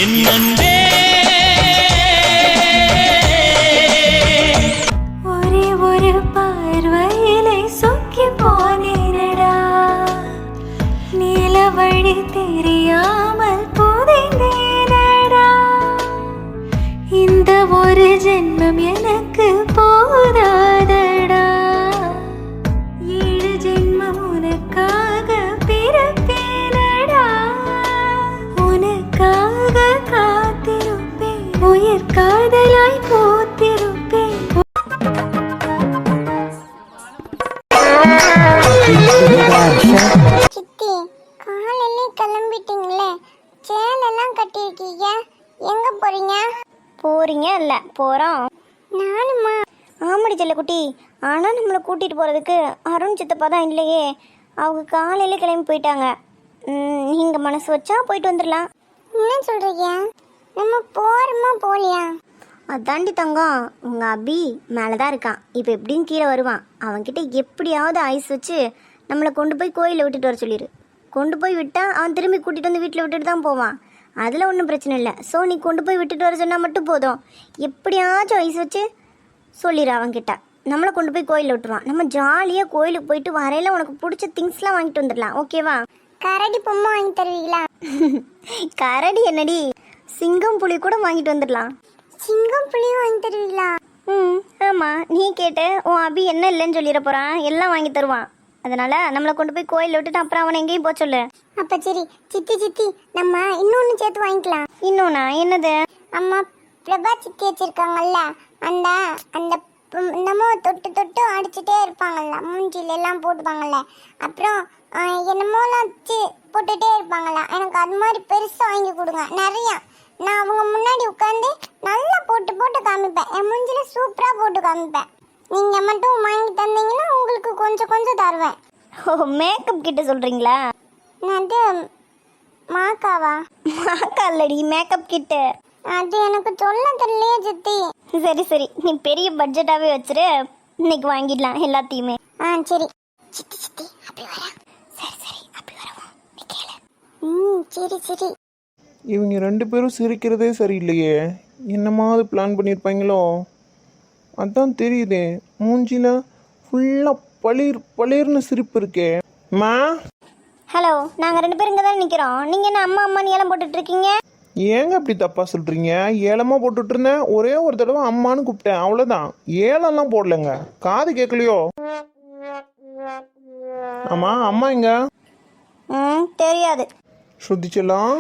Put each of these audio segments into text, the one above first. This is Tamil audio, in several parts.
என்னே ஒரே ஒரு பார்வையிலே சொக்கி போனேனடா, நீல வழி தெரியாமல் புதைந்தேனடா. இந்த ஒரு ஜென்மம் எனக்கு போதாதடா, 7 ஜென்மம் உனக்காக பிறப்பேனடா. உனக்காக காத்திருப்பேன், உயிர் காதலாய் போத்திருப்பேன். சித்தி, காலையிலே கிளம்பிட்டீங்களே, சேலெல்லாம் கட்டியிருக்கீங்க, எங்க போறீங்க? போறீங்க இல்லை போகிறோம். நானுமா? ஆமாடி செல்லக்குட்டி, ஆனால் நம்மளை கூட்டிகிட்டு போகிறதுக்கு அருண் சித்தப்பா தான் இல்லையே. அவங்க காலையிலே கிளம்பி போயிட்டாங்க. நீங்கள் மனசு வச்சா போயிட்டு வந்துடலாம். என்ன சொல்றீங்க? நம்ம போறோமா போலியா? அதாண்டி தங்கம், உங்கள் அபி மேலே தான் இருக்கான். இப்போ எப்படியும் கீழே வருவான். அவன்கிட்ட எப்படியாவது ஐஸ் வச்சு நம்மளை கொண்டு போய் கோயிலில் விட்டுட்டு வர சொல்லிடு. கொண்டு போய் விட்டால் அவன் திரும்பி கூட்டிகிட்டு வந்து வீட்டில் விட்டுட்டு தான் போவான். அதில் ஒன்றும் பிரச்சனை இல்லை. ஸோ நீ கொண்டு போய் விட்டுட்டு வர சொன்னால் மட்டும் போதும். எப்படியாச்சும் ஐஸ் வச்சு சொல்லிடு அவன்கிட்ட. நம்மளை கொண்டு போய் கோயிலில் விட்டுருவான். நம்ம ஜாலியாக கோயிலுக்கு போயிட்டு வரையில உனக்கு பிடிச்ச திங்ஸ்லாம் வாங்கிட்டு வந்துடலாம். ஓகேவா? கரடி பொம்மை வாங்கி தருவீங்களா? கரடி என்னடி, சிங்கம் புலி கூட வாங்கிட்டு வந்துடலாம். சிங்கம் புலியும் வாங்கி தருவீங்களா? ஆமாம், நீ கேட்டு உன் அபி என்ன இல்லைன்னு சொல்லிட போகிறான். எல்லாம் வாங்கி தருவான். அதனால் நம்மளை கொண்டு போய் கோயிலில் விட்டுட்டு அப்புறம் அவனை எங்கேயும் போக சொல்லு. அப்ப சரி சித்தி, சித்தி நம்ம இன்னொன்னு சேர்த்து வாங்கிக்கலாம். இன்னொன்னா? என்னது? அம்மா பிரபா சித்தி வச்சிருக்காங்கல்ல, அந்த அந்த என்னமோ தொட்டு தொட்டு அடிச்சுட்டே இருப்பாங்கல்ல, மூஞ்சில எல்லாம் போட்டுப்பாங்கல்ல, அப்புறம் என்னமோலாம் வச்சு போட்டுட்டே இருப்பாங்கல்ல, எனக்கு அது மாதிரி பெருசாக வாங்கி கொடுங்க நிறைய. நான் அவங்க முன்னாடி உட்காந்து நல்லா போட்டு போட்டு காமிப்பேன். என் மூஞ்சில சூப்பராக போட்டு காமிப்பேன். நீங்கள் மட்டும் வாங்கி தந்தீங்கன்னா உங்களுக்கு கொஞ்சம் கொஞ்சம் தருவேன். ஓ, மேக்கப் கிட்ட சொல்கிறீங்களா? அது மாக்காவா? மாக்கா இல்லடி, மேக்கப் கிட்டு. அது எனக்கு சொல்ல தெரியலையே சித்தி. சரி சரி, நீ பெரிய பட்ஜெட்டாகவே வச்சுரு. இன்னைக்கு வாங்கிடலாம் எல்லாத்தையுமே. சரி சித்தி, சித்தி அப்படி வர. சரி சரி, அப்படி வரவும் நீ கேளு. சரி சரி. இவங்க 2 பேரும் சிரிக்கிறதே சரியில்லையே. என்னமாவது பிளான் பண்ணியிருப்பாங்களோ? அதான் தெரியுதே, மூஞ்சில ஃபுல்லாக பளிர் பளிர்னு சிரிப்பு இருக்கே. மா, ஹலோ, நாங்கள் 2 பேரும் இங்கே தான் நிற்கிறோம். நீங்கள் என்ன அம்மா அம்மான்னு ஏலம் போட்டுட்ருக்கீங்க? ஏங்க அப்படி தப்பாக சொல்கிறீங்க? ஏலமாக போட்டுட்டு இருந்தேன். ஒரே ஒரு தடவை அம்மானு கூப்பிட்டேன், அவ்வளோதான். ஏலம்லாம் போடலைங்க. காது கேட்கலையோ? ஆமாம், அம்மா எங்க? தெரியாது. ஸ்ருதிச்செல்லாம்.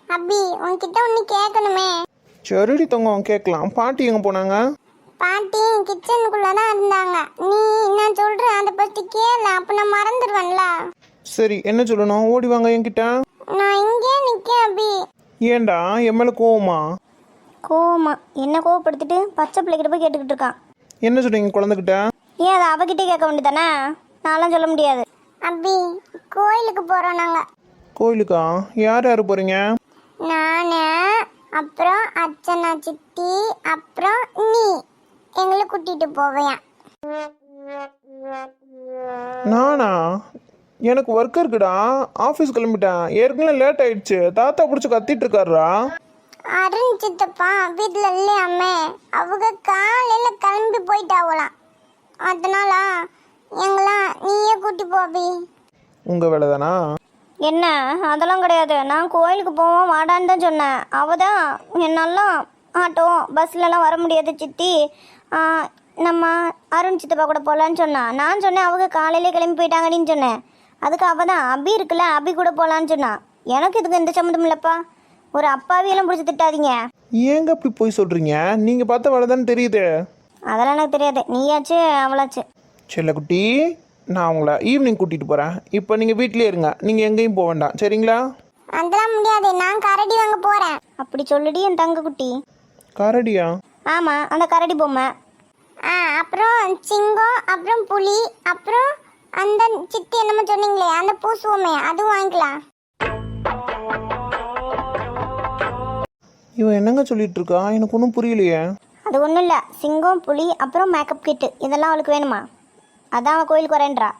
அபி உன்கிட்ட ஒன்று கேட்கணுமே. சரிடி தங்கம், கேட்கலாம். பாட்டி எங்கே போனாங்க? பாட்டி கிச்சனுக்குள்ள தான் இருந்தாங்க. நீ நான் சொல்றேன், அதை பத்தி கேள, அப்ப நான் மறந்துடுவேன்ல. சரி, என்ன சொல்லணும்? ஓடி வாங்க என்கிட்ட. நான் இங்கே நிற்கேன் அபி. ஏண்டா என் மேலே கோவமா? கோவமா? என்ன கோவப்படுத்திட்டு பச்சை பிள்ளைகிட்ட போய் கேட்டுக்கிட்டு இருக்கான். என்ன சொல்றீங்க குழந்தைகிட்ட? ஏன் அதை அவகிட்டே கேட்க வேண்டியதானே? நான்லாம் சொல்ல முடியாது. அபி கோயிலுக்கு போறோம் நாங்க. கோயிலுக்கா? யார் யார் போறீங்க? நானு, அப்புறம் அச்சனா சித்தி, அப்புறம் நீ எங்களை கூட்டிட்டு போவேன். நானா? எனக்கு ஒர்க் இருக்குடா, ஆஃபீஸ் கிளம்பிட்டேன். ஏற்கனவே லேட் ஆயிடுச்சு. தாத்தா பிடிச்சி கத்திட்டு இருக்காருடா. அருண் சித்தப்பா வீட்டில் இல்லையாமே, அவங்க காலையில கிளம்பி போயிட்டாவலாம். அதனால எங்களாம் நீயே கூட்டி போபி. உங்க வேலை தானா? என்ன, அதெல்லாம் கிடையாது. நான் கோயிலுக்கு போவோம் வாடான்னு தான் சொன்னேன். அவள் தான் என்னெல்லாம் ஆட்டோ பஸ்லலாம் வர முடியாது சித்தி, நம்ம அருண் சித்தப்பா கூட போகலான்னு சொன்னான். நான் சொன்னேன் அவங்க காலையிலே கிளம்பி போயிட்டாங்கன்னு சொன்னேன். அதுக்கு அவள் தான் அபி இருக்குல்ல, அபி கூட போகலான்னு சொன்னான். எனக்கு இதுக்கு எந்த சம்மந்தம் இல்லைப்பா. ஒரு அப்பாவியெல்லாம் பிடிச்சி திட்டாதீங்க. ஏங்க அப்படி போய் சொல்றீங்க? நீங்க பார்த்த வேலை தானே தெரியுது. அதெல்லாம் எனக்கு தெரியாது. நீயாச்சு அவளாச்சு. செல்லக்குட்டி, நான் உங்களை ஈவினிங் கூட்டிட்டு போறேன். இப்போ நீங்க வீட்லயே இருங்க, நீங்க எங்கேயும் போக வேண்டாம், சரிங்களா? அதெல்லாம் முடியாது, நான் கரடி வாங்க போறேன். அப்படி சொல்லுடி என் தங்க குட்டி. கரடியா? ஆமாம், அந்த கரடி பொம்மை. அப்புறம் சிங்கம், அப்புறம் புலி, அப்புறம் அந்த சித்தி என்னமோ சொன்னீங்களே அந்த பூசுவோமே, அதுவும் வாங்கிக்கலாம். இவன் என்னங்க சொல்லிட்டு இருக்கா? எனக்கு ஒன்றும் புரியலையே. அது ஒன்றும் இல்லை, சிங்கம் புலி அப்புறம் மேக்கப் கிட்டு இதெல்லாம் அவளுக்கு வேணுமா? அதான் அவள் கோயிலுக்கு வரேன்றா.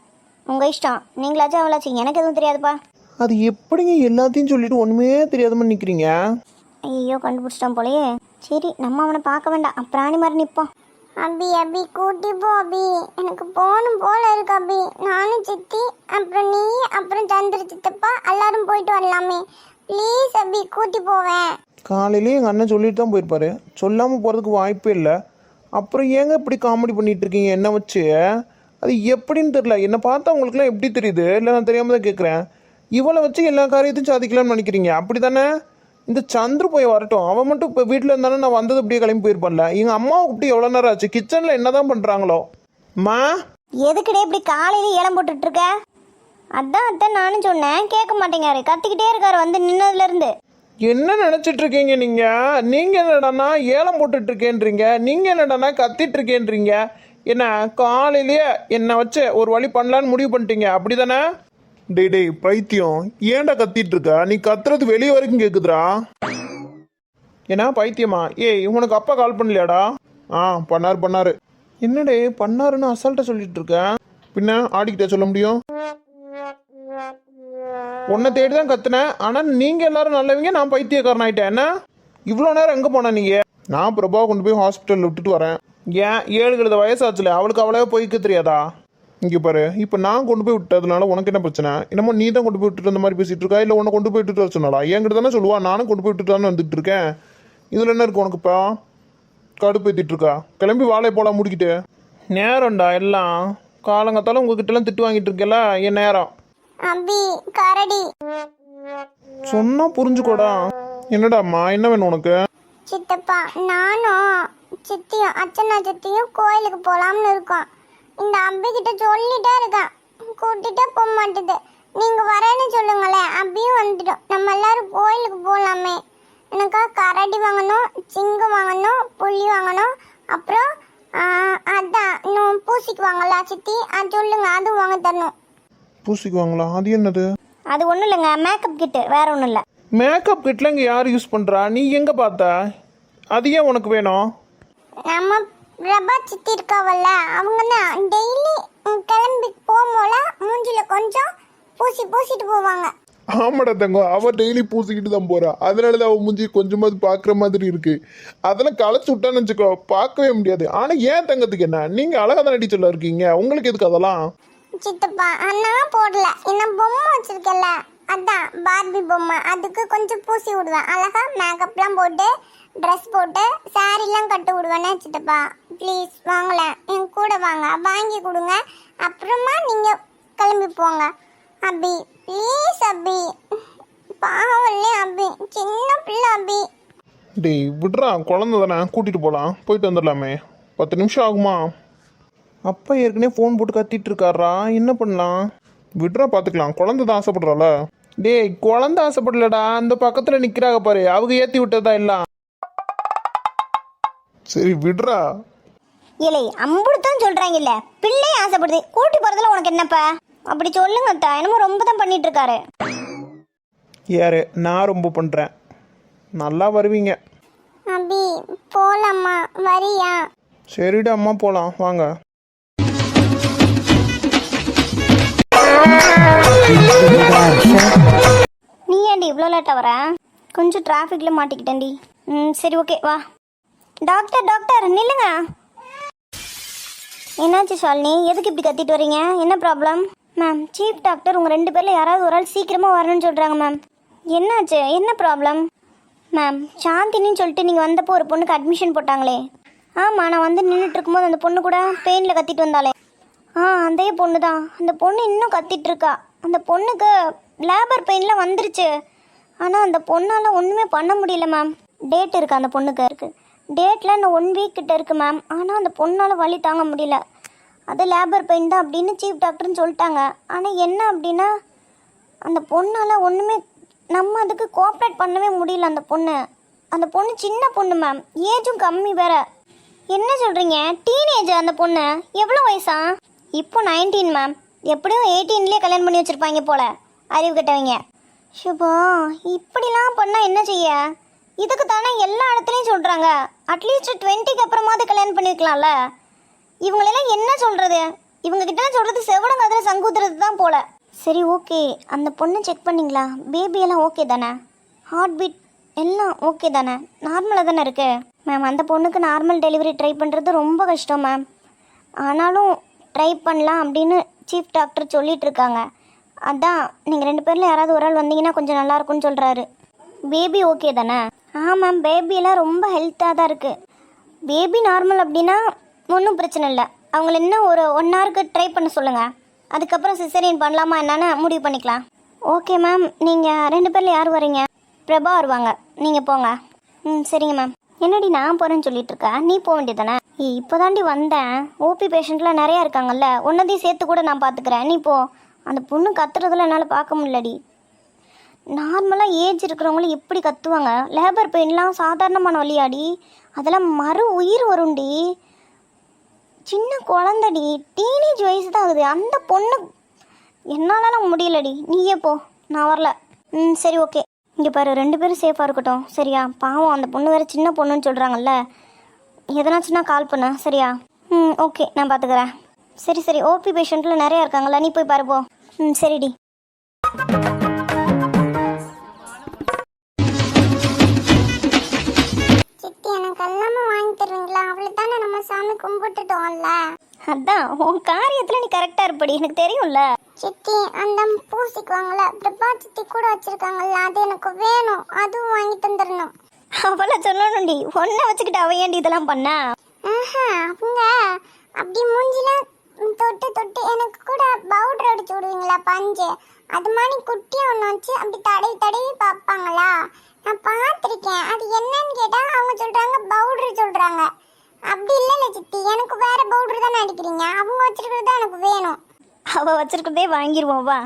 உங்கள் இஷ்டம், நீங்களாச்சும் அவளாச்சும், எனக்கு எதுவும் தெரியாதுப்பா. அது எப்படிங்க எல்லாத்தையும் சொல்லிட்டு ஒன்றுமே தெரியாதமா நிற்கிறீங்க? ஐயோ கண்டுபிடிச்சிட்டான் போலயே. சரி நம்ம அவனை பார்க்க வேண்டாம், பிராணி மாதிரி நிற்போம். அபி அபி கூட்டி போ அபி, எனக்கு போகணும் போல இருக்கு அபி. நானும் சித்தி அப்புறம் நீ அப்புறம் சந்திர சித்தப்பா எல்லாரும் போயிட்டு வரலாமே. ப்ளீஸ் அபி கூட்டி போவேன். காலையிலேயே எங்கள் அண்ணன் சொல்லிட்டு தான் போயிருப்பாரு, சொல்லாமல் போகிறதுக்கு வாய்ப்பே இல்லை. அப்புறம் ஏங்க இப்படி காமெடி பண்ணிட்டு இருக்கீங்க என்ன வச்சு? அது எப்படின்னு தெரில. என்னை பார்த்தா உங்களுக்குலாம் எப்படி தெரியுது? இல்லை நான் தெரியாமல் தான் கேட்குறேன். இவளை வச்சு எல்லா காரியத்தையும் சாதிக்கலாம்னு நினைக்கிறீங்க அப்படி தானே? இந்த சந்துரு போய் வரட்டும், அவன் மட்டும் இப்போ வீட்டில் இருந்தானே நான் வந்தது அப்படியே கிளம்பி போயிருப்பான்ல. எங்கள் அம்மாவை கூப்பிட்டு எவ்வளோ நேரம் ஆச்சு, கிச்சனில் என்ன தான் பண்ணுறாங்களோ. மா எதுக்குடே இப்படி காலையில ஏலம் போட்டுட்டு இருக்க? அதான் அத்தை நானும் சொன்னேன், கேட்க மாட்டேங்காரு, கத்திக்கிட்டே இருக்காரு வந்து நின்னதுல இருந்து. என்ன நினச்சிட்டு இருக்கீங்க நீங்கள் என்னடானா ஏலம் போட்டுட்டு இருக்கேன்றீங்க, நீங்கள் என்னடானா கத்திட்டு இருக்கேன்றீங்க. என்ன காலையிலேயே என்னை வச்சு ஒரு வழி பண்ணலான்னு முடிவு பண்ணிட்டீங்க அப்படி தானே? டேய் பைத்தியம், ஏன்டா கத்திட்டு இருக்க? நீ கத்துறது வெளியே வரைக்கும் கேக்குதுடா. ஏன்னா பைத்தியமா? ஏய் உனக்கு அப்பா கால் பண்ணலையாடா? பண்ணாரு. என்னடே பண்ணாருன்னு அசால்ட்டா சொல்லிட்டு இருக்க? பின்ன ஆடிக்கிட்டே சொல்ல முடியும்? உன்னை தேடி தான் கத்துனேன், ஆனா நீங்க எல்லாரும் நல்லவங்க, நான் பைத்தியக்காரன் ஆயிட்டேன். என்ன இவ்வளோ நேரம் எங்க போன நீங்க? நான் பிரபாவை கொண்டு போய் ஹாஸ்பிட்டல் விட்டுட்டு வரேன். ஏன் 7 வயசாச்சுல, அவளுக்கு அவளே போய்க்க தெரியாதா? இங்கே பாரு, இப்போ நான் கொண்டு போய் விட்டதுனால உனக்கு என்ன பிரச்சனை? என்னமோ நீ தான் கொண்டு போய் விட்டுட்டு அந்த மாதிரி பேசிட்டு இருக்கா, இல்லை உன்னை கொண்டு போய் விட்டுட்டு வர சொன்னாலா? என்கிட்ட தானே சொல்லுவா, நானும் கொண்டு போய் விட்டுட்டு தானே வந்துட்டு இருக்கேன். இதில் என்ன இருக்கு உனக்குப்பா? கடுப்பேற்றிட்டு இருக்கா? கிளம்பி வாழை போலாம் முடிக்கிட்டு. நேரம்டா எல்லாம், காலங்கத்தால உங்ககிட்டலாம் திட்டு வாங்கிட்டு இருக்கல, என் நேரம். அபி கரடி சொன்னா புரிஞ்சுக்கோடா. என்னடாம்மா, என்ன வேணும் உனக்கு? சித்தப்பா நானும் சித்தியும் அச்சனா சித்தியும் கோயிலுக்கு போலாம்னு இருக்கோம். இந்த அபி கிட்ட சொல்லிட்டே இருக்கேன், கூட்டிட்டே போக மாட்டுது. நீங்க வரேன்னு சொல்லுங்களேன், அபியும் வந்துடும், நம்ம எல்லாரும் கோயிலுக்கு போகலாமே. எனக்கா கரடி வாங்கணும், சிங்கம் வாங்கணும், புலி வாங்கணும், அப்புறம் அதான் இன்னும் பூசிக்கு வாங்கல சித்தி, அது சொல்லுங்க, அதுவும் வாங்க தரணும். பூசிக்கு வாங்களா? அது என்னது? அது ஒன்றும் இல்லைங்க, மேக்கப் கிட்டு, வேற ஒன்றும் இல்லை. மேக்கப் கிட்லாம் இங்கே யார் யூஸ் பண்ணுறா? நீ எங்கே பார்த்த? அது ஏன் உனக்கு வேணும்? நம்ம பிரபா சித்தி இருக்காவல்ல, அவங்க தான் டெய்லி கிளம்பி போகும்போல மூஞ்சில கொஞ்சம் பூசிட்டு போவாங்க. ஆமாடா தங்கம், அவள் டெய்லி பூசிக்கிட்டு தான் போறா, அதனால தான் அவள் மூஞ்சி கொஞ்சமாவது பார்க்குற மாதிரி இருக்கு. அதெல்லாம் களைச்சு விட்டான்னு வச்சுக்கோ, பார்க்கவே முடியாது. ஆனால் ஏன் தங்கத்துக்கு என்ன? நீங்கள் அழகாக தான் நடிச்சல இருக்கீங்க, உங்களுக்கு எதுக்கு அதெல்லாம்? சித்தப்பா நான் போடல, என்ன பொம்மை வச்சிருக்கல, அதான் பார்பி பொம்மை, அதுக்கு கொஞ்சம் பூசி விடுவேன். அழகா மேக்கப்லாம் போட்டு ட்ரெஸ் போட்டு சாரிலாம் கட்டு விடுவேனே சித்தப்பா. ப்ளீஸ் வாங்கல, என் கூட வாங்க, வாங்கி கொடுங்க, அப்புறமா நீங்கள் கிளம்பி போங்க. அபி ப்ளீஸ் அபி, பாவல்லே அபி, சின்ன பிள்ளை அபி. டேய் விட்றா, குழந்தை தானே, கூட்டிகிட்டு போகலாம், போயிட்டு வந்துடலாமே. 10 நிமிஷம் ஆகுமா? அப்பா ஏற்கனவே ஃபோன் போட்டு கத்திட்டு இருக்காரா, என்ன பண்ணலாம்? விட்றா, பார்த்துக்கலாம், குழந்தை தான் ஆசைப்படுறாள. டேய் குழந்தை ஆசைப்படலடா, அந்த பக்கத்தில் நிற்கிறாங்க பாரு, அவங்க ஏற்றி விட்டதா எல்லாம். சரி விட்றா. இல்லை அம்புடுத்தான் சொல்கிறாங்கல்ல, பிள்ளை ஆசைப்படுது, கூட்டி போகிறதுல உனக்கு என்னப்பா? அப்படி சொல்லுங்க அத்தா, என்னமோ ரொம்ப தான் பண்ணிட்டு இருக்காரு. யாரு? நான் ரொம்ப பண்ணுறேன், நல்லா வருவீங்க. அபி போலாமா, வரியா? சரிடா அம்மா, போகலாம் வாங்க. நீ ஏன்டி இவ்வளோ லேட்டாக வர? கொஞ்சம் டிராஃபிக்கில் மாட்டிக்கிட்டேன்டி. சரி ஓகே வா. டாக்டர் டாக்டர் நில்லுங்க. என்னாச்சு ஷாலினி, எதுக்கு இப்படி கத்திட்டு வரீங்க? என்ன ப்ராப்ளம்? மேம் சீஃப் டாக்டர் உங்கள் 2 பேரில் யாராவது ஒரு ஆள் சீக்கிரமாக வரணும்னு சொல்கிறாங்க மேம். என்னாச்சு, என்ன ப்ராப்ளம்? மேம் சாந்தினின்னு சொல்லிட்டு நீங்கள் வந்தப்போ ஒரு பொண்ணுக்கு அட்மிஷன் போட்டாங்களே. ஆமாம், நான் வந்து நின்றுட்டு இருக்கும்போது அந்த பொண்ணு கூட பெயினில் கத்திட்டு வந்தாலே. அதே பொண்ணு தான். அந்த பொண்ணு இன்னும் கத்திட்டு இருக்கா. அந்த பொண்ணுக்கு லேபர் பெயினில் வந்துருச்சு, ஆனால் அந்த பொண்ணால் ஒன்றுமே பண்ண முடியல மேம். டேட் இருக்குது அந்த பொண்ணுக்கு, இருக்குது டேட்டில் இன்னும் 1 வீக் கிட்ட இருக்குது மேம். ஆனால் அந்த பொண்ணால் வலி தாங்க முடியல, அது லேபர் பெயின் தான் அப்படின்னு சீஃப் டாக்டர்னு சொல்லிட்டாங்க. ஆனால் என்ன அப்படின்னா அந்த பொண்ணால் ஒன்றுமே நம்ம அதுக்கு கோஆப்ரேட் பண்ணவே முடியல. அந்த பொண்ணு சின்ன பொண்ணு மேம், ஏஜும் கம்மி வேற. என்ன சொல்கிறீங்க? டீனேஜ் அந்த பொண்ணு. எவ்வளோ வயசா? இப்போ 19 மேம். எப்படியும் 18லேயே கல்யாணம் பண்ணி வச்சுருப்பாங்க போல், அறிவு கட்டவங்க. ஷுபா இப்படிலாம் பண்ணால் என்ன செய்ய? இதுக்கு தானே எல்லா இடத்துலையும் சொல்கிறாங்க, அட்லீஸ்ட் 20க்கு அப்புறமாவது கல்யாணம் பண்ணி வைக்கலாம்ல. இவங்களெல்லாம் என்ன சொல்கிறது? இவங்ககிட்ட சொல்கிறது செவடங்காதில் சங்கூத்துறது தான் போல். சரி ஓகே, அந்த பொண்ணை செக் பண்ணிங்களா? பேபியெல்லாம் ஓகே தானே? ஹார்ட் பீட் எல்லாம் ஓகே தானே, நார்மலாக தானே இருக்கு மேம். அந்த பொண்ணுக்கு நார்மல் டெலிவரி ட்ரை பண்ணுறது ரொம்ப கஷ்டம் மேம். ஆனாலும் ட்ரை பண்ணலாம் அப்படின்னு சீஃப் டாக்டர் சொல்லிட்டு இருக்காங்க. அதான் நீங்கள் 2 பேரில் யாராவது ஒரு ஆள் வந்தீங்கன்னா கொஞ்சம் நல்லாயிருக்கும்னு சொல்கிறாரு. பேபி ஓகே தானே? மேம், பேபியெல்லாம் ரொம்ப ஹெல்த்தாக தான் இருக்குது. பேபி நார்மல் அப்படின்னா ஒன்றும் பிரச்சனை இல்லை. அவங்கள இன்னும் ஒரு 1 ஹவருக்கு ட்ரை பண்ண சொல்லுங்கள். அதுக்கப்புறம் சிசேரியன் பண்ணலாமா என்னன்னு முடிவு பண்ணிக்கலாம். Okay ma'am. நீங்கள் 2 பேரில் யார் வரீங்க? பிரபா வருவாங்க, நீங்கள் போங்க. சரிங்க மேம். என்னடி நான் போகிறேன்னு சொல்லிட்டு இருக்கேன், நீ போக வேண்டியதானே? இப்போ தாண்டி வந்தேன். ஓபி பேஷண்ட்லாம் நிறையா இருக்காங்கல்ல, ஒன்றதையும் சேர்த்து கூட நான் பார்த்துக்கிறேன், நீ போ. அந்த பொண்ணு கத்துறதுல என்னால் பார்க்க முடியலடி. நார்மலாக ஏஜ் இருக்கிறவங்களும் எப்படி கத்துவாங்க? லேபர் பெயின்லாம் சாதாரணமான வழியாடி, அதெல்லாம் உயிர் வரும்டி. சின்ன குழந்தடி, டீனேஜ் வயசு தான் ஆகுது. அந்த பொண்ணு என்னாலலாம் முடியலடி, நீயே போ, நான் வரல. சரி ஓகே. இங்கே பாரு, 2 பேரும் சேஃபாக இருக்கட்டும் சரியா? பாவம் அந்த பொண்ணு வேறு சின்ன பொண்ணுன்னு சொல்கிறாங்கல்ல, எதனாச்சுன்னா கால் பண்ண சரியா? ஓகே, நான் பார்த்துக்கிறேன். சரி ஓபி பேஷண்ட்டில் நிறையா இருக்காங்களா, நீ போய் பாரு போ. சரிடி. சித்தி எனக்கு எல்லாமே வாங்கி தருவீங்களா? அவளை தானே நம்ம சாமி கும்பிட்டுட்டோம்ல. அதான் உன் காரியத்தில் நீ கரெக்டாக இருப்படி, எனக்கு தெரியும்ல. சித்தி அந்த பூசிக்குவாங்கல்ல, பிரபா சித்தி கூட வச்சிருக்காங்கல்ல, அது எனக்கு வேணும், அதுவும் வாங்கி தந்துடணும். அவளை சொல்லணும்டி, ஒன்றை வச்சுக்கிட்டு அவ ஏண்டி இதெல்லாம் பண்ணா? அவங்க அப்படி மூஞ்சில தொட்டு தொட்டு எனக்கு கூட பவுடர் அடிச்சு விடுவீங்களா, பஞ்சு அது மாதிரி குட்டியா ஒன்று வச்சு அப்படி தடவி தடவி பார்ப்பாங்களா, நான் பார்த்துருக்கேன். அது என்னன்னு கேட்டால் அவங்க சொல்கிறாங்க பவுடர் சொல்கிறாங்க. அப்படி இல்லைல்ல சித்தி, எனக்கு வேற பவுடர் தானே அடிக்கிறீங்க, அவங்க வச்சிருக்கிறது தான் எனக்கு வேணும். அவள் வச்சிருக்கிறதே வாங்கிடுவோம் வா.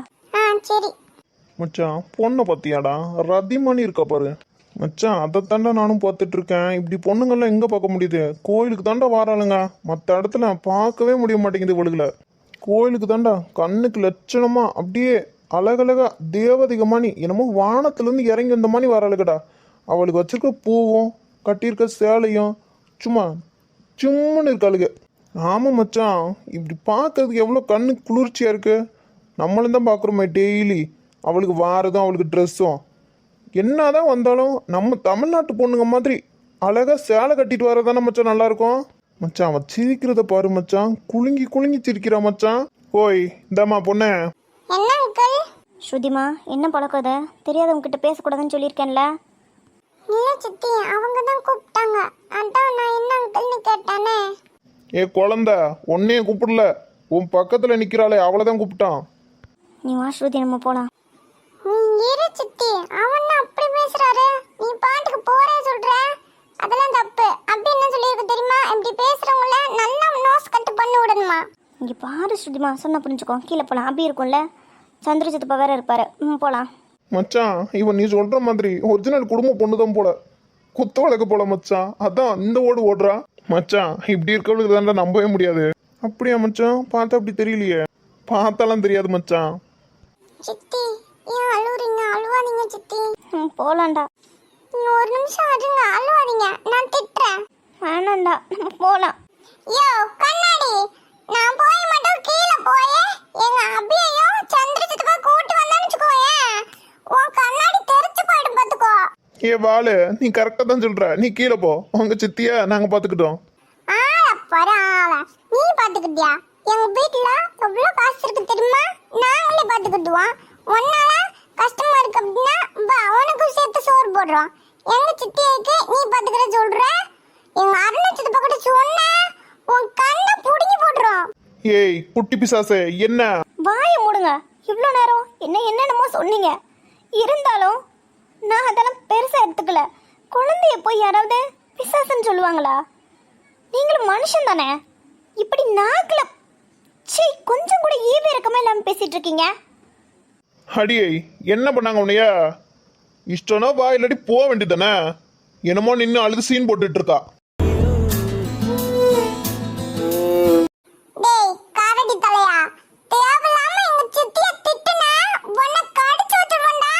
சரி மச்சான், பொண்ணை பத்தியாடா ரதிமணி இருக்கா பாரு மச்சான், அதை தாண்டா நானும் பார்த்துட்டு இருக்கேன். இப்படி பொண்ணுங்கள்லாம் எங்கே பார்க்க முடியுது? கோயிலுக்கு தாண்டா வாராளுங்க, மற்ற இடத்துல பார்க்கவே முடிய மாட்டேங்குது இவளுகளை. கோயிலுக்கு தாண்டா கண்ணுக்கு லட்சணமா அப்படியே அழகழகா தேவதிகமானி என்னமோ வானத்துலேருந்து இறங்கி வந்த மாதிரி வராளுகடா. அவளுக்கு வச்சிருக்க பூவும் கட்டியிருக்க சேலையும் சும்மா சும்முன்னு இருக்காளுங்க. ஆமாம் மச்சான், இப்படி பார்க்கறதுக்கு எவ்வளோ கண்ணு குளிர்ச்சியாக இருக்கு. நம்மளும் தான் பார்க்குறோமே டெய்லி. அவளுக்கு வாரதும் அவளுக்கு ட்ரெஸ்ஸும் என்னதான் வந்தாலும் நம்ம தமிழ்நாட்டு பொண்ணுங்க மாதிரி அழகா சேலை கட்டிட்டு வரதானே மச்சான் நல்லா இருக்கும். மச்சான் அவன் சிரிக்கிறத பாரு மச்சான், குலுங்கி குலுங்கி சிரிக்கிறா மச்சான். ஓய் இந்தாம்மா பொண்ணு. என்ன அங்கிள்? ஸ்ருதிமா, என்ன பழக்கம் இது? தெரியாதவங்ககிட்ட பேசக்கூடாதுன்னு சொல்லியிருக்கேன்ல. இல்லை சித்தி, அவங்க தான் கூப்பிட்டாங்க, அதான் நான் என்ன அங்கிள்னு கேட்டானே. ஏ குழந்த, ஒன்னையே கூப்பிடல, உன் பக்கத்தில் நிற்கிறாளே அவளை தான் கூப்பிட்டான். நீ வா ஸ்ருதி, நம்ம போகலாம். நீ இரு சித்தி, அவன் அப்படி பேசுறாரு, நீ பாட்டுக்கு போறே சொல்ற, அதெல்லாம் தப்பு. அப்படி என்ன சொல்லியிருக்கு தெரியுமா? இப்படி பேசுறவங்கள நல்லா நோஸ் கட்டு பண்ணி விடணுமா? இங்கே பாரு ஸ்ருதிமா, சொன்ன புரிஞ்சுக்கோ. கீழே போகலாம், அப்படி இருக்கும்ல. சந்திர சித்தப்பா வேற இருப்பாரு. போகலாம் மச்சான். இவன் நீ சொல்ற மாதிரி ஒரிஜினல் குடும்ப பொண்ணு தான் போல, குத்து வழக்கு போல மச்சான். அதான் இந்த ஓடுறா மச்சான். இப்படி இருக்கவளுக்கு தாண்டா நம்பவே முடியாது. அப்படியா மச்சான்? பார்த்தா அப்படி தெரியலையே. பார்த்தாலாம் தெரியாது மச்சான். சித்தி ஏன் அழுவுறீங்க? அழுவாதீங்க சித்தி. போகலாண்டா. நீ ஒரு நிமிஷம் இருங்க, அழுவாதீங்க, நான் திட்டுறேன். வேணாண்டா, நம்ம போகலாம். யோ கண்ணாடி, நான் போய் மட்டும் கீழே போயே எங்க அபியையும் சந்திரஜித்துக்கு கூட்டி வந்தான்னு வச்சுக்கோயேன், உன் கண்ணாடி தெரிச்சு போயிடும் பார்த்துக்கோ. ஏ வாளு, நீ கரெக்டா தான் சொல்ற. நீ கீழே போ, உங்க சித்திய நாங்க பாத்துக்கிட்டோம். நீ பாத்துக்கிட்டியா? எங்க வீட்டுல எவ்வளவு காசு இருக்கு தெரியுமா? நாங்களே பாத்துக்கிட்டுவோம். ஒன்னால கஷ்டமா இருக்கு அப்படின்னா அவனுக்கும் சேர்த்து சோறு போடுறோம். எங்க சித்தியைக்கு நீ பாத்துக்கிற சொல்ற? எங்க அருணாச்சல பக்கத்து சொன்ன உன் கண்ணை புடுங்கி போடுறோம். ஏய் குட்டி பிசாசே, என்ன வாயை மூடுங்க. இவ்வளோ நேரம் என்னென்னமோ சொன்னீங்க. இருந்தாலும் நான் அதெல்லாம் பெருசாக எடுத்துக்கல. குழந்தைய போய் யாராவது பிசாசுன்னு சொல்லுவாங்களா? நீங்களும் மனுஷன் தானே, இப்படி நாக்கில் கொஞ்சம் கூட ஈவே இருக்கமே இல்லாமல் பேசிட்டு இருக்கீங்க. அடியே என்ன பண்ணாங்க உன்னையா? இஷ்டம்னா வா, இல்லாட்டி போக வேண்டியதானே. என்னமோ நின்று அழுது சீன் போட்டுட்டு இருக்கா. டேய் காரடி தலையா, தேவையில்லாம எங்க சித்திய திட்டுனா உன்னை கடிச்சு விட்டுறேன்டா.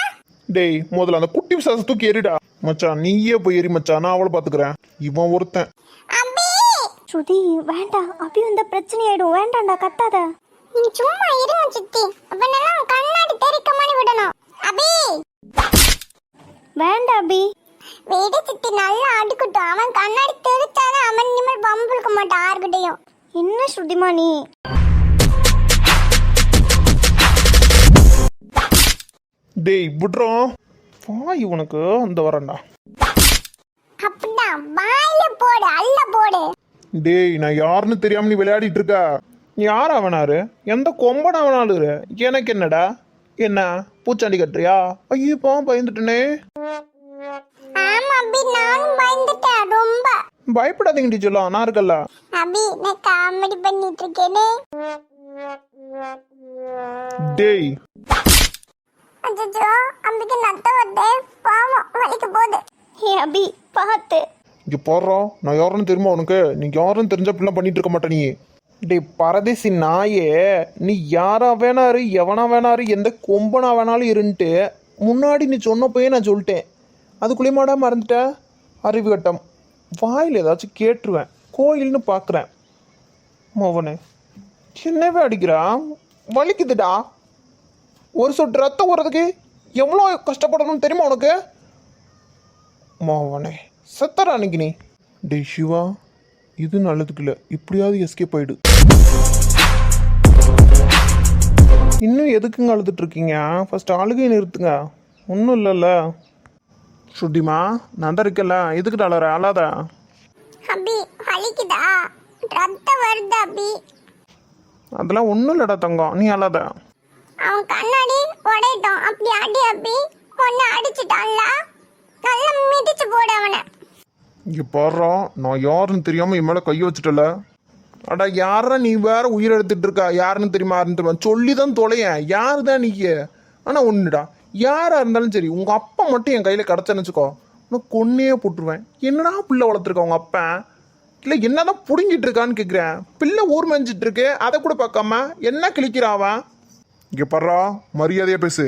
டேய் முதல்ல அந்த குட்டி பிசாசை தூக்கி எறிடா. மச்சான் நீயே போய் எரி மச்சான், நான் அவளை பாத்துக்கிறேன். இவன் ஒருத்தன். அபி ஸ்ருதி வேண்டாம், அப்படி வந்த பிரச்சனை ஆயிடும். வேண்டாம்டா, கத்தாத. நீ சும்மா இருங்க சித்தி, அப்பனெல்லாம் கண்ணாடி தெரிக்க மாதிரி விடணும். அபி வேண்டாம் அபி. வீடு சித்தி நல்லா அடுக்கட்டும். அவன் கண்ணாடி தெரிச்சாதான் அவன் இனிமேல் பம்புழுக்க மாட்டான் யாருக்கிட்டையும். என்ன ஸ்ருதிமா நீ? டேய் விட்றோம் வாய் உனக்கு அந்த வரேன்டா. அப்படின்னா வாயில போடு, அல்ல போடு. டேய் நான் யாருன்னு தெரியாம நீ விளையாடிட்டு இருக்க. யார் அவனாரு? எந்த கொம்பன் அவனாலு? எனக்கு என்னடா? என்ன பூச்சாண்டி கட்டுறியா? ஐயோ பயந்துட்டனே. ஆமா அபி, நானும் பயந்துட்டேன் ரொம்ப. பயப்படாதீங்க டீச்சர்லாம், நான் இருக்கல்ல. அபி நான் காமெடி பண்ணிட்டு இருக்கேனே. டேய் அச்சோ, அம்பிக்கு நத்த வருதே, பாவம் வலிக்க போகுது. ஏ அபி பார்த்து. இங்க போடுறோம். நான் யாருன்னு தெரியுமா உனக்கு? நீ யாருன்னு தெரிஞ்ச அப்படிலாம் பண்ணிட்டு இருக்க மாட்டே நீ. டேய் பரதேசி நாயே, நீ யாரா வேணாரு எவனா வேணாரு எந்த கொம்பனா வேணாலும் இருந்துட்டு முன்னாடி நீ சொன்னப்போயே நான் சொல்லிட்டேன். அதுக்குள்ளேயுமாடா மறந்துட்ட? அறிவு கட்டம். வாயில் ஏதாச்சும் கேட்டுருவேன். கோயில்னு பார்க்குறேன். மோவனே என்னவே அடிக்கிறான், வலிக்குதுடா. ஒரு சொட்டு ரத்தம் வர்றதுக்கு எவ்வளோ கஷ்டப்படணும்னு தெரியுமா உனக்கு? மோவனே செத்தரா அன்னைக்கு நீ. டே சிவா, இது நல்லதுக்கு இல்லை, இப்படியாவது எஸ்கேப் ஆயிடு. இன்னும் எதுக்குங்க அழுதுட்டு இருக்கீங்க? ஃபர்ஸ்ட் அழுகை நிறுத்துங்க. ஒன்றும் இல்லைல்ல. ஸ்ருதிமா நான் தான் இருக்கல, எதுக்கு அழற? அழாத. அபி வலிக்குதா? ரத்தம் வருது அபி. அதெல்லாம் ஒன்றும் இல்லைடா தங்கம், நீ அழாத. அவன் கண்ணாடி உடையட்டும், அப்படி அடி அபி. பொண்ணு அடிச்சுட்டான்ல, நல்லா மிதிச்சு போடு அவனை. இங்கே பாடுறா, நான் யாருன்னு தெரியாமல் என் மேலே கையை வச்சுட்டல. அடா யாரா நீ வேற உயிர் எடுத்துட்டு இருக்கா? யாருன்னு தெரியுமா? யாருன்னு தெரியுமா? சொல்லி தான் தொலையேன். யாரு தான் நீ? ஆனால் ஒன்றுடா, யாராக இருந்தாலும் சரி உங்கள் அப்பா மட்டும் என் கையில் கிடச்சேன்னு வச்சுக்கோ, உனக்கு கொன்னே போட்டுருவேன். என்னடா பிள்ளை வளர்த்துருக்க உங்கள் அப்பா? இல்லை என்னதான் பிடுங்கிட்டு இருக்கான்னு கேட்குறேன். பிள்ளை ஊர் மேய்ஞ்சிட்டு இருக்கு, அதை கூட பார்க்காம என்ன கிழிக்கிறாவன்? இங்கே பாடுறா, மரியாதையாக பேசு.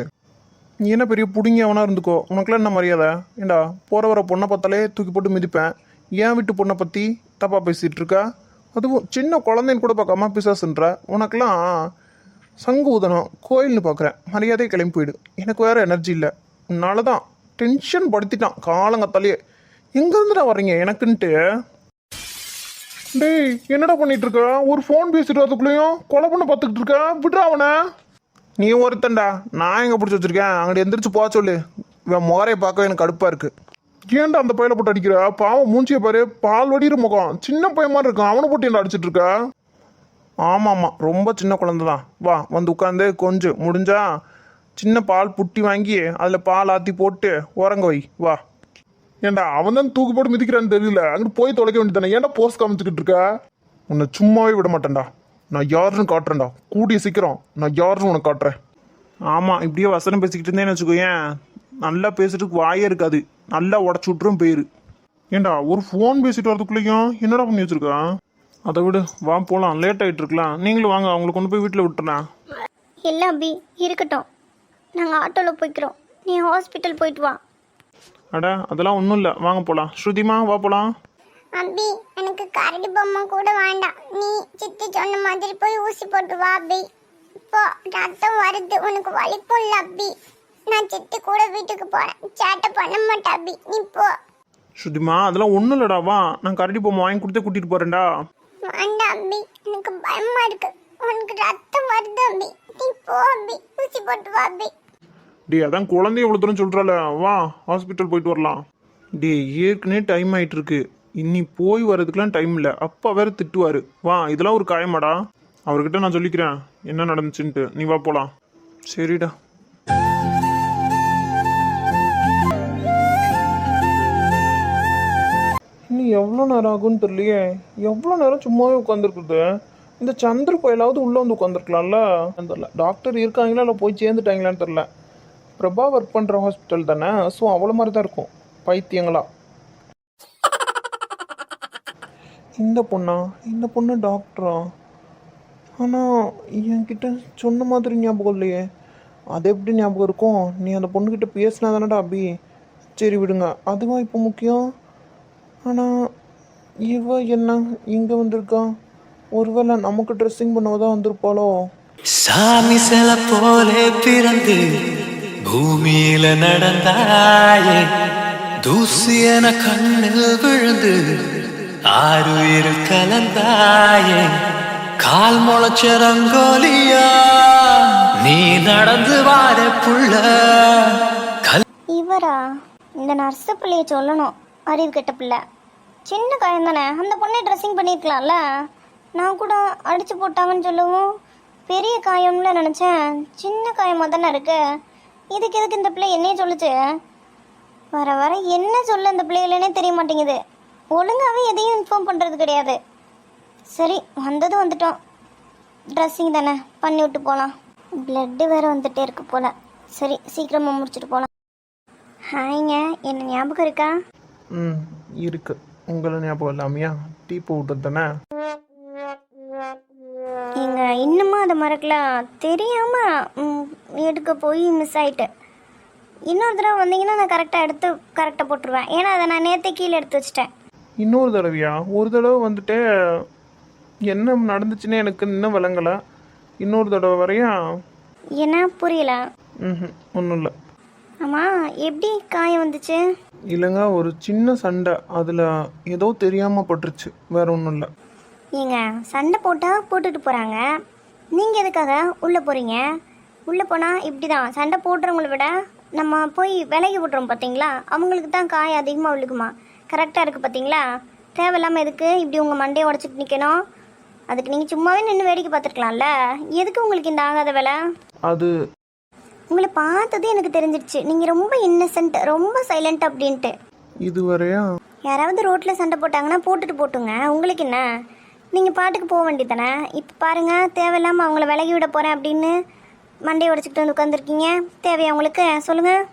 நீ என்ன பெரிய பிடுங்கி அவனா இருந்துக்கோ, உனக்குலாம் என்ன மரியாதை? ஏண்டா போகிற வர பொண்ணை பார்த்தாலே தூக்கி போட்டு மிதிப்பேன். ஏன் வீட்டு பொண்ணை பற்றி தப்பாக பேசிகிட்டு இருக்கா? அதுவும் சின்ன குழந்தைன்னு கூட பார்க்காம பிசாசுன்ற உனக்கெல்லாம் சங்கு ஊதணும் கோயில்னு பார்க்குறேன். மரியாதையை கிளம்பி போயிடு. எனக்கு வேறு எனர்ஜி இல்லை. உன்னால தான் டென்ஷன் படுத்திட்டான் காலங்கத்தாலேயே. எங்கேருந்துடா வர்றீங்க எனக்குன்ட்டு? டேய் என்னடா பண்ணிட்டு இருக்க? ஒரு ஃபோன் பேசிட்டு அதுக்குள்ளேயும் கொலை பண்ண பார்த்துக்கிட்டு இருக்க. விட்றா அவனை. நீ ஒருத்தன்டா, நான் எங்கே பிடிச்சி வச்சிருக்கேன்? அங்கிட்ட எந்திரிச்சு போக சொல்லு. இவன் முகரையை பார்க்க எனக்கு கடுப்பாக இருக்கு. ஏன்டா அந்த பையில போட்டு அடிக்கிற? பாவம் மூஞ்சியை பாரு, பால் வடிகிற முகம், சின்ன பையன் மாதிரி இருக்கான். அவனை போட்டு என்ன அடிச்சிட்டு இருக்க? ஆமாம் ரொம்ப சின்ன குழந்தை தான். வா வந்து உட்காந்து கொஞ்சம் முடிஞ்சா சின்ன பால் புட்டி வாங்கி அதில் பால் ஆற்றி போட்டு உறங்க வை. வா. ஏன்டா அவன் தான் தூக்கு போட்டு மிதிக்கிறான்னு தெரியல, அங்கிட்டு போய் தொலைக்க வேண்டியதானே. ஏன்டா போஸ்ட் காமிச்சுக்கிட்டு இருக்க? உன்னை சும்மாவே விட மாட்டேன்டா. நான் யாருன்னு காட்டுறேன்டா. கூடிய சீக்கிரம் நான் யாருன்னு உனக்கு காட்டுறேன். ஆமாம் இப்படியே வசனம் பேசிக்கிட்டு இருந்தேன்னு வச்சுக்கோயேன், நல்லா பேசிட்டு வாயே இருக்காது, நல்லா உடச்சி விட்டுரும் பேர். ஏண்டா ஒரு ஃபோன் பேசிட்டு வரதுக்குள்ளேயும் என்னடா பண்ணி வச்சிருக்கான்? அதை விடு, வா போகலாம், லேட் ஆகிட்டு இருக்கலாம். நீங்களும் வாங்க, அவங்களை கொண்டு போய் வீட்டில் விட்டுறேன். இல்லை அபி இருக்கட்டும், நாங்கள் ஆட்டோவில் போய்க்கிறோம். நீ ஹாஸ்பிட்டல் போயிட்டு வா. அட அதெல்லாம் ஒன்றும் இல்லை, வாங்க போகலாம். ஸ்ருதிமா வா போகலாம். அபி எனக்கு கரடி பொம்மை கூட வேண்டாம். நீ சித்தி சொன்ன மாதிரி போய் ஊசி போட்டு வா அபி. இப்போ ரத்தம் வருது, உனக்கு வலிக்கும் இல்லை அபி. நான் சித்தி கூட வீட்டுக்கு போறேன், சேட்டை பண்ண மாட்டேன் அபி. நீ போ. ஸ்ருதிமா அதெல்லாம் ஒன்றும் இல்லைடா, வா நான் கரடி பொம்மை வாங்கி கொடுத்து கூட்டிகிட்டு போகிறேன்டா. வேண்டாம் அபி, எனக்கு பயமா இருக்கு. உனக்கு ரத்தம் வருது அபி. நீ போ அபி, ஊசி போட்டு வா அபி. டே அதான் குழந்தைய இவ்வளோ தூரம் சொல்கிறால, வா ஹாஸ்பிட்டல் போயிட்டு வரலாம். டே ஏற்கனவே டைம் ஆகிட்டு இருக்கு, இன்னி போய் வர்றதுக்கெலாம் டைம் இல்லை. அப்பா வேறு திட்டுவார். வா இதெல்லாம் ஒரு காயமாடா. அவர்கிட்ட நான் சொல்லிக்கிறேன் என்ன நடந்துச்சுன்ட்டு. நீ வா போகலாம். சரிடா. இன்னும் எவ்வளோ நேரம் ஆகும்னு தெரியலையே. எவ்வளோ நேரம் சும்மாவே உட்காந்துருக்குது. இந்த சந்திர கோயிலாவது உள்ளே வந்து உட்காந்துருக்கலாம்ல. தெரில டாக்டர் இருக்காங்களா இல்லை போய் சேர்ந்துட்டாங்களான்னு தெரில. பிரபா ஒர்க் பண்ணுற ஹாஸ்பிட்டல் தானே, ஸோ அவ்வளோ மாதிரி தான் இருக்கும் பைத்தியங்களா. இந்த பொண்ணு டாக்டரா? ஆனால் என்கிட்ட சொன்ன மாதிரி ஞாபகம் இல்லையே. அது எப்படி ஞாபகம் இருக்கும்? நீ அந்த பொண்ணுக்கிட்ட பேசினா தானடா அபி. சரி விடுங்க, அதுவா இப்போ முக்கியம். ஆனால் இவ என்ன இங்கே வந்திருக்கா? ஒருவேளை நமக்கு ட்ரெஸ்ஸிங் பண்ணவதான் வந்திருப்பாளோ? சாமி சில போலே பிறந்து பூமியில நடந்தாயே, தூசி என கண்ணில் விழுந்து ஆறுயிர் கலந்தாயே கால் முளைச்ச ரங்கோலியா நீ நடந்து வார புள்ள இவரா இந்த நர்ஸு பிள்ளைய சொல்லணும், அறிவு கெட்ட பிள்ளை. சின்ன காயம் தானே, அந்த பொண்ணை ட்ரெஸ்ஸிங் பண்ணியிருக்கலாம்ல. நான் கூட அடிச்சு போட்டாங்கன்னு சொல்லவும் பெரிய காயம்ல நினச்சேன், சின்ன காயமாக தானே இருக்கு. இதுக்கு எதுக்கு இந்த பிள்ளை என்னையே சொல்லுச்சு? வர வர என்ன சொல்ல இந்த பிள்ளைகளே தெரிய மாட்டேங்குது. ஒழுங்காகவே எதையும் இன்ஃபார்ம் பண்ணுறது கிடையாது. சரி, வந்தது வந்துட்டோம், ட்ரெஸ்ஸிங் தானே பண்ணி விட்டு போகலாம். பிளட்டு வேறு வந்துட்டே இருக்கு போல். சரி, சீக்கிரமாக முடிச்சுட்டு போகலாம். ஹாய்ங்க, என்ன ஞாபகம் இருக்கா? ம், இருக்கு. உங்களை ஞாபகம் இல்லாமையா? டீ போட்டது தானே. இங்க இன்னுமா அதை மறக்கலாம், தெரியாமல் எடுக்க போய் மிஸ் ஆயிட்டு. இன்னொரு தடவை வந்தீங்கன்னா நான் கரெக்டாக எடுத்து கரெக்டாக போட்டுருவேன். ஏன்னா அதை நான் நேற்றே கீழே எடுத்து வச்சிட்டேன். இன்னொரு தடவையா? ஒரு தடவை வந்துட்டு என்ன நடந்துச்சுன்னு எனக்கு இன்னும் விளங்கலை. இன்னொரு தடவை வரையா? என்ன புரியல? ம், ஒன்றும் இல்லை. ஆமாம், எப்படி காயம் வந்துச்சு? இல்லைங்க, ஒரு சின்ன சண்டை, அதில் ஏதோ தெரியாமல் பட்டுருச்சு, வேற ஒன்றும் இல்லை. ஏங்க, சண்டை போட்டால் போட்டுட்டு போகிறாங்க, நீங்கள் எதுக்காக உள்ளே போகிறீங்க? உள்ளே போனால் இப்படி தான், சண்டை போடுறவங்கள விட நம்ம போய் விலகி விட்றோம் பார்த்தீங்களா, அவங்களுக்கு தான் காயம் அதிகமாக விழுகுமா. கரெக்டாக இருக்குது பார்த்தீங்களா? தேவையில்லாமல் எதுக்கு இப்படி உங்கள் மண்டையை உடச்சிட்டு நிற்கணும்? அதுக்கு நீங்கள் சும்மாவே நின்று வேடிக்கை பார்த்துருக்கலாம்ல. எதுக்கு உங்களுக்கு இந்த ஆகாத வேலை? அது உங்களை பார்த்தது எனக்கு தெரிஞ்சிடுச்சு, நீங்கள் ரொம்ப இன்னசென்ட், ரொம்ப சைலண்ட் அப்படின்ட்டு. இதுவரையா? யாராவது ரோட்டில் சண்டை போட்டாங்கன்னா போட்டுட்டு போட்டுங்க, உங்களுக்கு என்ன? நீங்கள் பாட்டுக்கு போக வேண்டியதானே. இப்போ பாருங்கள், தேவையில்லாமல் அவங்கள விலகி விட போகிறேன் அப்படின்னு மண்டையை உடச்சிக்கிட்டு வந்து உட்காந்துருக்கீங்க. தேவையா உங்களுக்கு? சொல்லுங்கள்.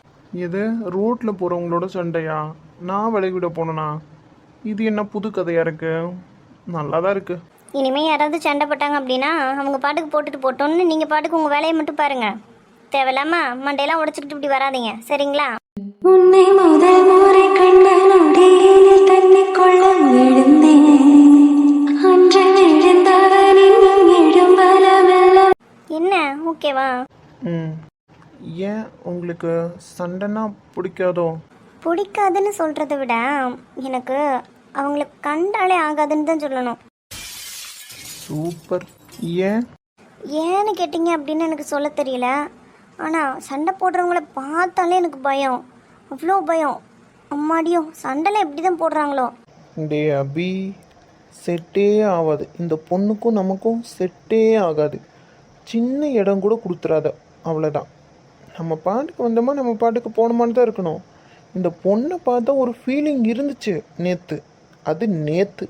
எது ரோட்டில் போகிறவங்களோட சண்டையா? நான் விலகிவிட போனேனா? இது என்ன புது கதையாக இருக்கு? நல்லா தான் இருக்கு. இனிமேல் யாராவது சண்டை போட்டாங்க அப்படின்னா அவங்க பாட்டுக்கு போட்டுட்டு போட்டோன்னு நீங்கள் பாட்டுக்கு உங்கள் வேலையை மட்டும் பாருங்கள். தேவையில்லாமல் மண்டையெல்லாம் உடச்சிக்கிட்டு இப்படி வராதீங்க, சரிங்களா? உன்னை முதல் முறை கண்ட நொடியில் தன்னைக்கொள்ள விழுந்தேன். அன்று விழுந்தவன் இன்னும் எழும்பலவெல்லாம். என்ன, ஓகேவா? ம், ஏன் உங்களுக்கு சண்டைன்னா பிடிக்காதோ? பிடிக்காதுன்னு சொல்கிறத விட எனக்கு அவங்களுக்கு கண்டாலே ஆகாதுன்னு தான் சொல்லணும். சூப்பர். ஏன்? ஏன்னு கேட்டிங்க அப்படின்னு எனக்கு சொல்ல தெரியல. ஆனால் சண்டை போடுறவங்கள பார்த்தாலே எனக்கு பயம், அவ்வளோ பயம். அம்மாடியோ, சண்டைலாம் எப்படி தான் போடுறாங்களோ. டே அபி, செட்டே ஆகாது. இந்த பொண்ணுக்கும் நமக்கும் செட்டே ஆகாது. சின்ன இடம் கூட கொடுத்துறாத, அவ்வளோதான். நம்ம பாட்டுக்கு வந்தோமா, நம்ம பாட்டுக்கு போனோமான்னு தான் இருக்கணும். இந்த பொண்ணை பார்த்தா ஒரு ஃபீலிங் இருந்துச்சு நேற்று, அது நேற்று.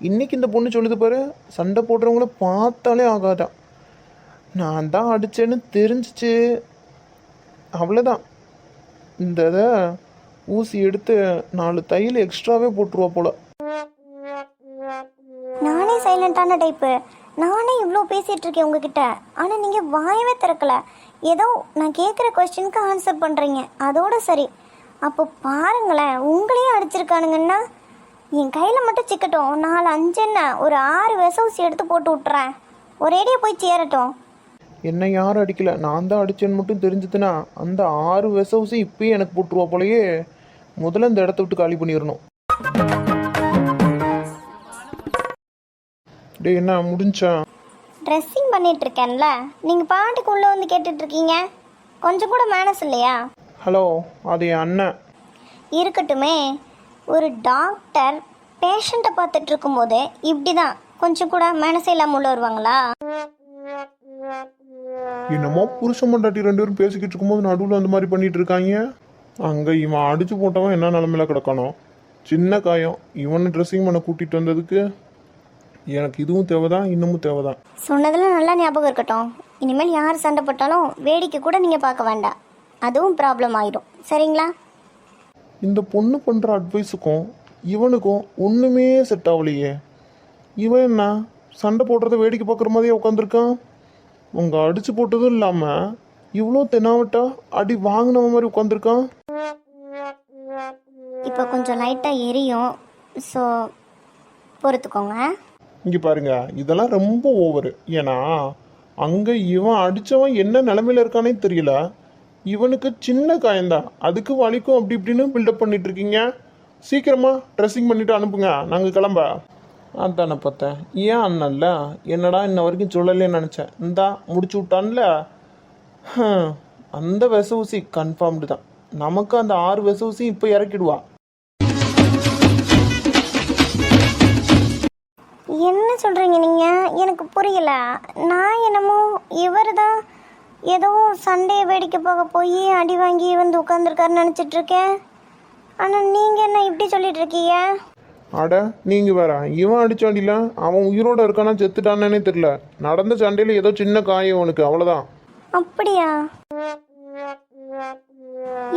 இன்றைக்கி இந்த பொண்ணு சொல்லுது பாரு, சண்டை போடுறவங்கள பார்த்தாலே ஆகாதான். நான் தான் அடித்தேன்னு தெரிஞ்சிச்சு, அவ்வளோதான். இந்த இதை ஊசி எடுத்து 4 தையல் எக்ஸ்ட்ராவே போட்டுருவா போல. நானே சைலண்டான டைப்பு, நானே இவ்வளோ பேசிகிட்டு இருக்கேன் உங்ககிட்ட, ஆனால் நீங்கள் வாயவே திறக்கல. ஏதோ நான் கேட்குற கொஸ்டினுக்கு ஆன்சர் பண்ணுறீங்க, அதோட சரி. அப்போ பாருங்களேன், உங்களையும் அடிச்சிருக்கானுங்கன்னா என் கையில் மட்டும் சிக்கட்டும், 4 5 என்ன ஒரு 6 விசவுசி எடுத்து போட்டு விட்டுறேன், ஒரேடியாக போய் சேரட்டும். என்னை யாரும் அடிக்கல, நான் தான் அடிச்சேன்னு மட்டும் தெரிஞ்சதுன்னா அந்த 6 விசவுசி இப்பயே எனக்கு போட்டுருவா போலயே. முதல்ல இந்த இடத்த விட்டு காலி பண்ணிடணும். டே, என்ன முடிஞ்சா? ட்ரெஸ்ஸிங் பண்ணிட்டு இருக்கேன்ல, நீங்கள் பாட்டுக்கு உள்ளே வந்து கேட்டுட்டு இருக்கீங்க, கொஞ்சம் கூட மேனஸ் இல்லையா? ஹலோ, அது என் அண்ணன். இருக்கட்டுமே, ஒரு டாக்டர் பேஷண்ட்டை பார்த்துட்டு இருக்கும்போது இப்படி தான் கொஞ்சம் கூட மேனஸே இல்லாமல் உள்ள வருவாங்களா? என்னமோ புருஷன் பொண்டாட்டி 2 பேரும் பேசிக்கிட்டு இருக்கும்போது நடுவில் அந்த மாதிரி பண்ணிட்டு இருக்காங்க. அங்கே இவன் அடிச்சு போட்டவன் என்ன நிலமையில கிடக்கணும்? சின்ன காயம், இவனை ட்ரெஸ்ஸிங் பண்ண கூட்டிகிட்டு வந்ததுக்கு எனக்கு இதுவும் தேவைதான், இன்னமும் தேவைதான். சொன்னதெல்லாம் நல்லா ஞாபகம் இருக்கட்டும். இனிமேல் யார் சண்டை போட்டாலும் வேடிக்கை கூட நீங்கள் பார்க்க வேண்டாம், அதுவும் ப்ராப்ளம் ஆகிடும், சரிங்களா? இந்த பொண்ணு பண்ணுற அட்வைஸுக்கும் இவனுக்கும் ஒன்றுமே செட் ஆகலையே. இவன் என்ன சண்டை போடுறத வேடிக்கை பார்க்குற மாதிரியே உட்காந்துருக்கான். அவங்க அடிச்சு போட்டதும் இல்லாமல் இவ்வளோ தெனாவட்டா அடி வாங்கின மாதிரி உட்காந்துருக்கான். இப்போ கொஞ்சம் லைட்டாக எரியும், ஸோ பொறுத்துக்கோங்க. இங்கே பாருங்க, இதெல்லாம் ரொம்ப ஓவரு. ஏன்னா அங்கே இவன் அடித்தவன் என்ன நிலமையில இருக்கானே தெரியல, இவனுக்கு சின்ன காயம்தான், அதுக்கு வலிக்கும் அப்படி இப்படின்னு பில்டப் பண்ணிட்டு இருக்கீங்க. சீக்கிரமா ட்ரெஸ்ஸிங் பண்ணிட்டு அனுப்புங்க, நாங்கள் கிளம்ப. அதானே பார்த்தேன், ஏன் அண்ணன்ல என்னடா இன்ன வரைக்கும் சொல்லலேன்னு நினச்சேன். இந்தா முடிச்சு விட்டான்ல. அந்த விச ஊசி கன்ஃபார்ம்டு தான். நமக்கு அந்த 6 விச ஊசி இப்போ இறக்கிடுவா. என்ன சொல்கிறீங்க நீங்கள்? எனக்கு புரியல. நான் என்னமோ இவர் தான் ஏதோ சண்டையை வேடிக்கை போக போய் அடி வாங்கி வந்து உட்காந்துருக்காருன்னு நினச்சிட்ருக்கேன். ஆனால் நீங்கள் என்ன இப்படி சொல்லிட்டு இருக்கீங்க? அட நீங்கள் வேற, இவன் அடிச்சாண்டில அவன் உயிரோட இருக்கானா செத்துட்டானே தெரியல. நடந்த சண்டையில் ஏதோ சின்ன காயம் அவனுக்கு, அவ்வளோதான். அப்படியா?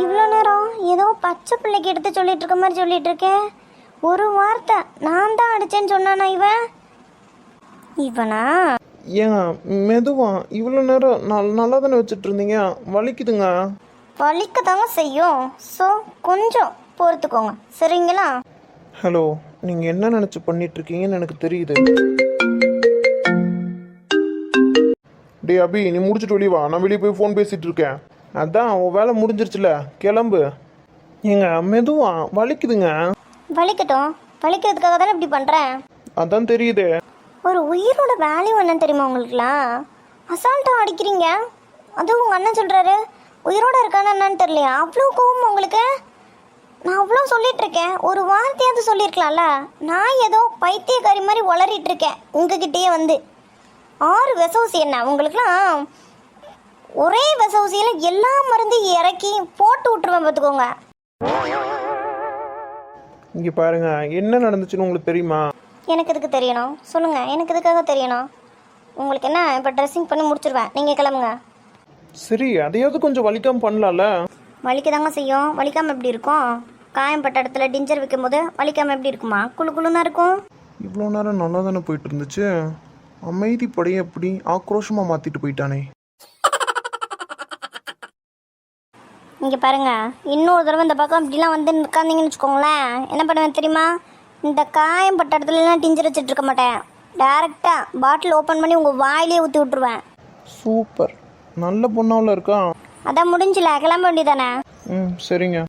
இவ்வளோ நேரம் ஏதோ பச்சை பிள்ளைக்கு எடுத்து சொல்லிட்டு இருக்க மாதிரி சொல்லிட்டு இருக்கேன். ஒரு வார்த்தை நான் தான் அடிச்சேன்னு சொன்னானா இவனா? ஏங்க மெதுவா, இவ்வளோ நேரம் நல்லா தானே வச்சுட்டு இருந்தீங்க, வலிக்குதுங்க. வலிக்க தாங்க செய்யும். ஸோ கொஞ்சம் பொறுத்துக்கோங்க, சரிங்களா? ஹலோ, நீங்கள் என்ன நினச்சி பண்ணிட்டு இருக்கீங்கன்னு எனக்கு தெரியுது. டே அபி, நீ முடிச்சுட்டு வெளியே வா, நான் வெளியே போய் ஃபோன் பேசிட்டு இருக்கேன். அதான் உன் வேலை முடிஞ்சிருச்சுல, கிளம்பு. ஏங்க மெதுவா, வலிக்குதுங்க. வலிக்கட்டும், வலிக்கிறதுக்காக தானே இப்படி பண்ணுறேன். அதான் தெரியுதே. ஒரு உயிரோட வேல்யூ என்னன்னு தெரியுமா உங்களுக்குலாம்? அசால்ட்டாக அடிக்கிறீங்க. அதுவும் உங்கள் அண்ணன் சொல்கிறாரு உயிரோட இருக்கான்னு என்னன்னு தெரியலையா? அவ்வளோ கோவம் உங்களுக்கு? நான் அவ்வளோ சொல்லிட்டு இருக்கேன், ஒரு வார்த்தையாவது சொல்லியிருக்கலாம்ல. நான் ஏதோ பைத்தியக்காரி மாதிரி உளறிட்டு இருக்கேன் உங்ககிட்டயே வந்து. 6 விச ஊசி என்ன உங்களுக்குலாம்? ஒரே விச ஊசியில் எல்லா மருந்தையும் இறக்கி போட்டு விட்டுருவேன் பார்த்துக்கோங்க. இங்கே பாருங்க, என்ன நடந்துச்சுன்னு உங்களுக்கு தெரியுமா? எனக்கு எதுக்கு தெரியணும் சொல்லுங்கள், எனக்கு எதுக்காக தெரியணும்? உங்களுக்கு என்ன, இப்போ ட்ரெஸ்ஸிங் பண்ணி முடிச்சிருவேன், நீங்கள் கிளம்புங்க. சரி, அதையாவது கொஞ்சம் வலிக்காம பண்ணலாம்ல. வலிக்க தாங்க செய்யும். வலிக்காமல் எப்படி இருக்கும்? காயம்பட்ட இடத்துல டிஞ்சர் வைக்கும் போது வலிக்காமல் எப்படி இருக்குமா? குழு குழுன்னா இருக்கும். இவ்வளோ நேரம் நல்லா தானே போயிட்டு இருந்துச்சு, அமைதி படையை எப்படி ஆக்ரோஷமாக மாற்றிட்டு போயிட்டானே. இங்கே பாருங்க, இன்னொரு தடவை இந்த பக்கம் இப்படிலாம் வந்து உட்காந்தீங்கன்னு வச்சுக்கோங்களேன், என்ன பண்ணுவேன் தெரியுமா? இந்த காயம்பட்ட இடத்துலலாம் டிஞ்சர் வச்சுட்டு இருக்க மாட்டேன். டேரெக்டாக பாட்டில் ஓப்பன் பண்ணி உங்கள் வாயிலே ஊற்றி விட்டுருவேன். சூப்பர், நல்ல பொண்ணாவில் இருக்கான். அதான் முடிஞ்சில, கிளம்ப வேண்டியதானே? ம் சரிங்க.